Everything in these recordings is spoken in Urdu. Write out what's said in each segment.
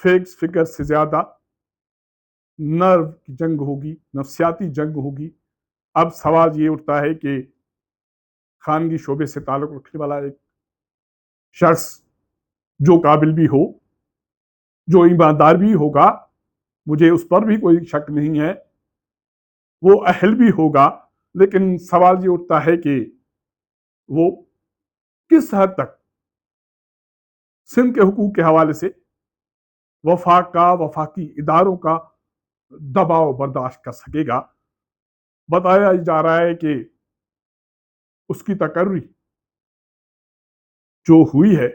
فیکس فگر سے زیادہ نرو کی جنگ ہوگی، نفسیاتی جنگ ہوگی۔ اب سوال یہ اٹھتا ہے کہ خانگی شعبے سے تعلق رکھنے والا ایک شخص جو قابل بھی ہو، جو ایماندار بھی ہوگا، مجھے اس پر بھی کوئی شک نہیں ہے، وہ اہل بھی ہوگا، لیکن سوال یہ اٹھتا ہے کہ وہ کس حد تک سندھ کے حقوق کے حوالے سے وفاقی اداروں کا دباؤ برداشت کر سکے گا۔ بتایا جا رہا ہے کہ اس کی تقرری جو ہوئی ہے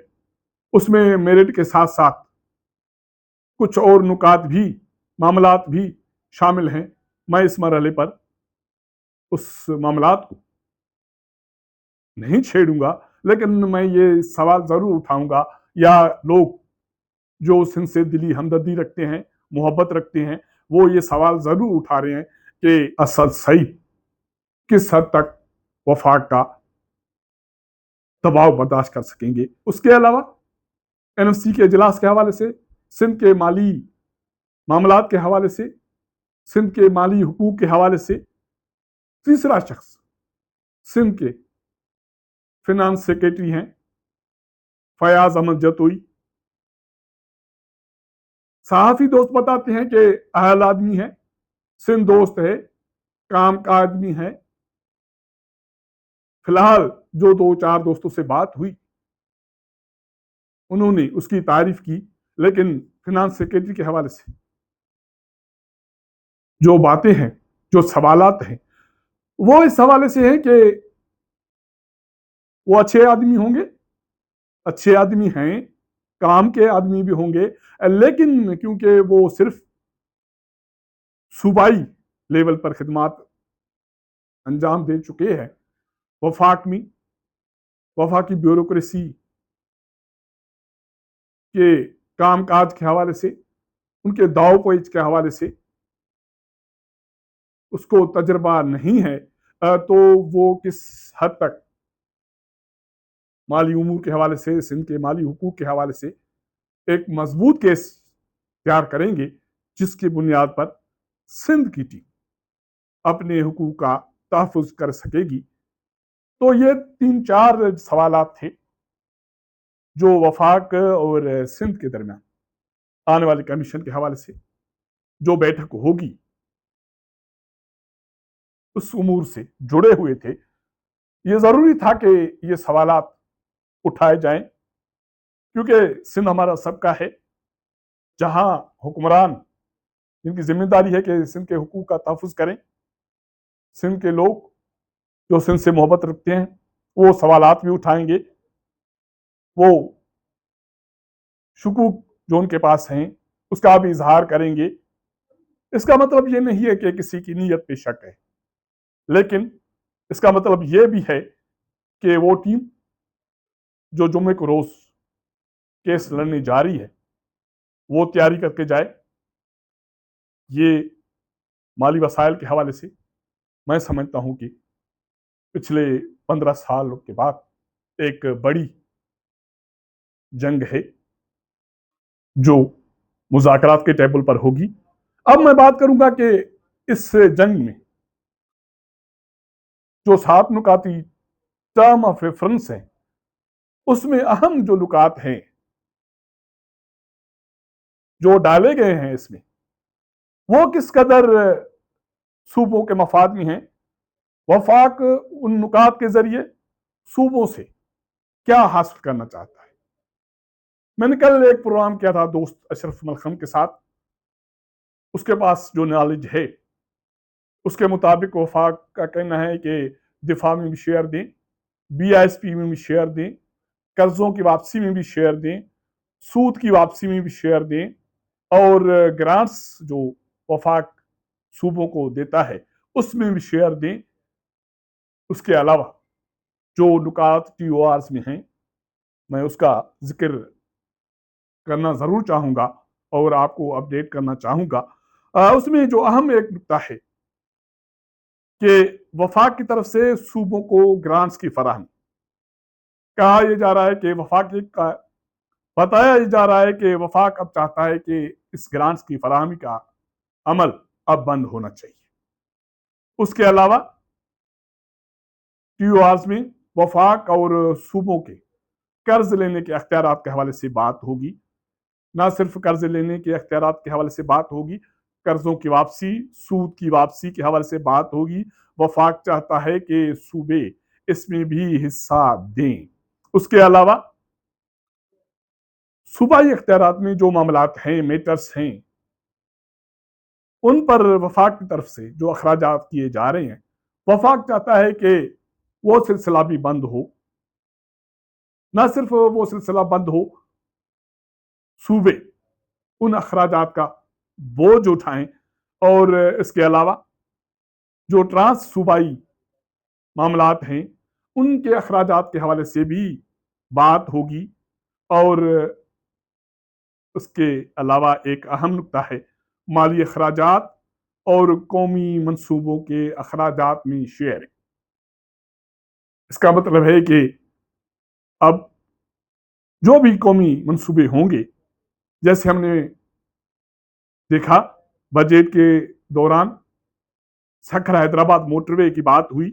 اس میں میرٹ کے ساتھ ساتھ کچھ اور نکات بھی، معاملات بھی شامل ہیں۔ میں اس مرحلے پر اس معاملات کو نہیں چھیڑوں گا، لیکن میں یہ سوال ضرور اٹھاؤں گا، یا لوگ جو سندھ سے دلی ہمدردی رکھتے ہیں، محبت رکھتے ہیں، وہ یہ سوال ضرور اٹھا رہے ہیں کہ اسد سعید کس حد تک وفاق کا دباؤ برداشت کر سکیں گے۔ اس کے علاوہ این ایف سی کے اجلاس کے حوالے سے، سندھ کے مالی معاملات کے حوالے سے، سندھ کے مالی حقوق کے حوالے سے تیسرا شخص سندھ کے فنانس سیکریٹری ہیں فیاض احمد جتوئی۔ صحافی دوست بتاتے ہیں کہ اہل آدمی ہے، سندھ دوست ہے، کام کا آدمی ہے۔ فی الحال جو دو چار دوستوں سے بات ہوئی انہوں نے اس کی تعریف کی، لیکن فنانس سیکریٹری کے حوالے سے جو باتیں ہیں، جو سوالات ہیں، وہ اس حوالے سے ہیں کہ وہ اچھے آدمی ہوں گے، اچھے آدمی ہیں، کام کے آدمی بھی ہوں گے، لیکن کیونکہ وہ صرف صوبائی لیول پر خدمات انجام دے چکے ہیں، وفاقی بیوروکریسی کے کام کاج کے حوالے سے، ان کے داؤ پیچ کے حوالے سے اس کو تجربہ نہیں ہے، تو وہ کس حد تک مالی امور کے حوالے سے، سندھ کے مالی حقوق کے حوالے سے ایک مضبوط کیس تیار کریں گے جس کی بنیاد پر سندھ کی ٹیم اپنے حقوق کا تحفظ کر سکے گی۔ تو یہ 3-4 سوالات تھے جو وفاق اور سندھ کے درمیان آنے والے کمیشن کے حوالے سے جو بیٹھک ہوگی اس امور سے جڑے ہوئے تھے۔ یہ ضروری تھا کہ یہ سوالات اٹھائے جائیں، کیونکہ سندھ ہمارا سب کا ہے، جہاں حکمران جن کی ذمہ داری ہے کہ سندھ کے حقوق کا تحفظ کریں، سندھ کے لوگ جو سندھ سے محبت رکھتے ہیں وہ سوالات بھی اٹھائیں گے، وہ شکوک جو ان کے پاس ہیں اس کا بھی اظہار کریں گے۔ اس کا مطلب یہ نہیں ہے کہ کسی کی نیت پہ شک ہے، لیکن اس کا مطلب یہ بھی ہے کہ وہ ٹیم جو جمعے کو روز کیس لڑنے جا رہی ہے وہ تیاری کر کے جائے۔ یہ مالی وسائل کے حوالے سے میں سمجھتا ہوں کہ پچھلے 15 سال کے بعد ایک بڑی جنگ ہے جو مذاکرات کے ٹیبل پر ہوگی۔ اب میں بات کروں گا کہ اس جنگ میں جو 7 نکاتی ٹرم آف ریفرنس ہیں، اس میں اہم جو نکات ہیں جو ڈالے گئے ہیں اس میں، وہ کس قدر صوبوں کے مفاد میں ہیں۔ وفاق ان نکات کے ذریعے صوبوں سے کیا حاصل کرنا چاہتا ہے۔ میں نے کل ایک پروگرام کیا تھا دوست اشرف ملخم کے ساتھ، اس کے پاس جو نالج ہے اس کے مطابق وفاق کا کہنا ہے کہ دفاع میں بھی شیئر دیں، بی آئی ایس پی میں بھی شیئر دیں، قرضوں کی واپسی میں بھی شیئر دیں، سود کی واپسی میں بھی شیئر دیں، اور گرانٹس جو وفاق صوبوں کو دیتا ہے اس میں بھی شیئر دیں۔ اس کے علاوہ جو نکات ٹی او آرز میں ہیں میں اس کا ذکر کرنا ضرور چاہوں گا اور آپ کو اپڈیٹ کرنا چاہوں گا۔ اس میں جو اہم ایک نکتہ ہے کہ وفاق کی طرف سے صوبوں کو گرانٹس کی فراہمی، کہا یہ جا رہا ہے کہ وفاق کا بتایا جا رہا ہے کہ وفاق اب چاہتا ہے کہ اس گرانٹس کی فراہمی کا عمل اب بند ہونا چاہیے۔ اس کے علاوہ ٹی او آرز میں وفاق اور صوبوں کے قرض لینے کے اختیارات کے حوالے سے بات ہوگی۔ نہ صرف قرض لینے کے اختیارات کے حوالے سے بات ہوگی، قرضوں کی واپسی، سود کی واپسی کے حوالے سے بات ہوگی۔ وفاق چاہتا ہے کہ صوبے اس میں بھی حصہ دیں۔ اس کے علاوہ صوبائی اختیارات میں جو معاملات ہیں، میٹرز ہیں، ان پر وفاق کی طرف سے جو اخراجات کیے جا رہے ہیں، وفاق چاہتا ہے کہ وہ سلسلہ بھی بند ہو۔ نہ صرف وہ سلسلہ بند ہو، صوبے ان اخراجات کا بوجھ اٹھائیں، اور اس کے علاوہ جو ٹرانس صوبائی معاملات ہیں ان کے اخراجات کے حوالے سے بھی بات ہوگی۔ اور اس کے علاوہ ایک اہم نکتہ ہے مالی اخراجات اور قومی منصوبوں کے اخراجات میں شیئرنگ۔ اس کا مطلب ہے کہ اب جو بھی قومی منصوبے ہوں گے، جیسے ہم نے دیکھا بجٹ کے دوران سکھر حیدرآباد موٹر وے کی بات ہوئی،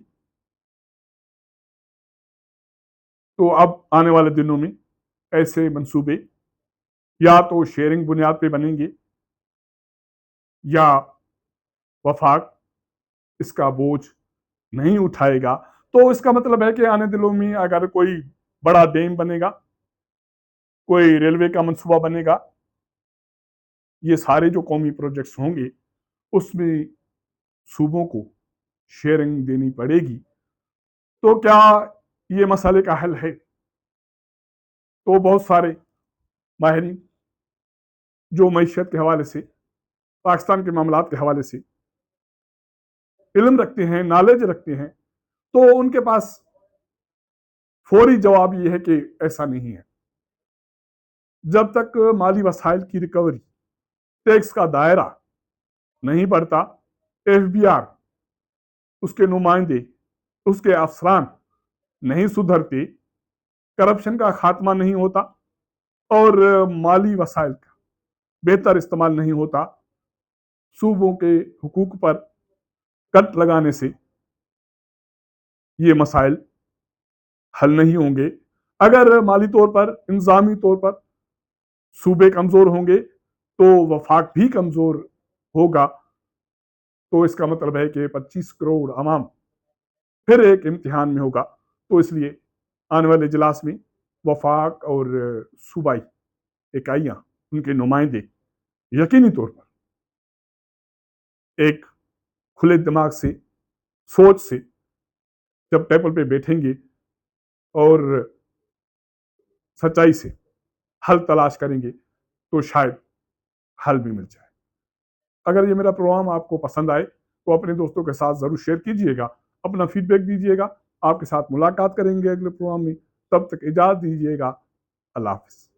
تو اب آنے والے دنوں میں ایسے منصوبے یا تو شیئرنگ بنیاد پہ بنیں گے یا وفاق اس کا بوجھ نہیں اٹھائے گا۔ تو اس کا مطلب ہے کہ آنے دنوں میں اگر کوئی بڑا ڈیم بنے گا، کوئی ریلوے کا منصوبہ بنے گا، یہ سارے جو قومی پروجیکٹس ہوں گے اس میں صوبوں کو شیئرنگ دینی پڑے گی۔ تو کیا یہ مسئلے کا حل ہے؟ تو بہت سارے ماہرین جو معیشت کے حوالے سے، پاکستان کے معاملات کے حوالے سے علم رکھتے ہیں، نالج رکھتے ہیں، تو ان کے پاس فوری جواب یہ ہے کہ ایسا نہیں ہے۔ جب تک مالی وسائل کی ریکوری، ٹیکس کا دائرہ نہیں بڑھتا، ایف بی آر، اس کے نمائندے، اس کے افسران نہیں سدھرتے، کرپشن کا خاتمہ نہیں ہوتا اور مالی وسائل کا بہتر استعمال نہیں ہوتا، صوبوں کے حقوق پر کٹ لگانے سے یہ مسائل حل نہیں ہوں گے۔ اگر مالی طور پر، انظامی طور پر صوبے کمزور ہوں گے تو وفاق بھی کمزور ہوگا۔ تو اس کا مطلب ہے کہ 25 کروڑ عوام پھر ایک امتحان میں ہوگا۔ تو اس لیے آنے والے اجلاس میں وفاق اور صوبائی اکائیاں، ان کے نمائندے یقینی طور پر ایک کھلے دماغ سے، سوچ سے جب ٹیبل پہ بیٹھیں گے اور سچائی سے حل تلاش کریں گے تو شاید حل بھی مل جائے۔ اگر یہ میرا پروگرام آپ کو پسند آئے تو اپنے دوستوں کے ساتھ ضرور شیئر کیجئے گا، اپنا فیڈ بیک دیجئے گا۔ آپ کے ساتھ ملاقات کریں گے اگلے پروگرام میں، تب تک اجازت دیجئے گا۔ اللہ حافظ۔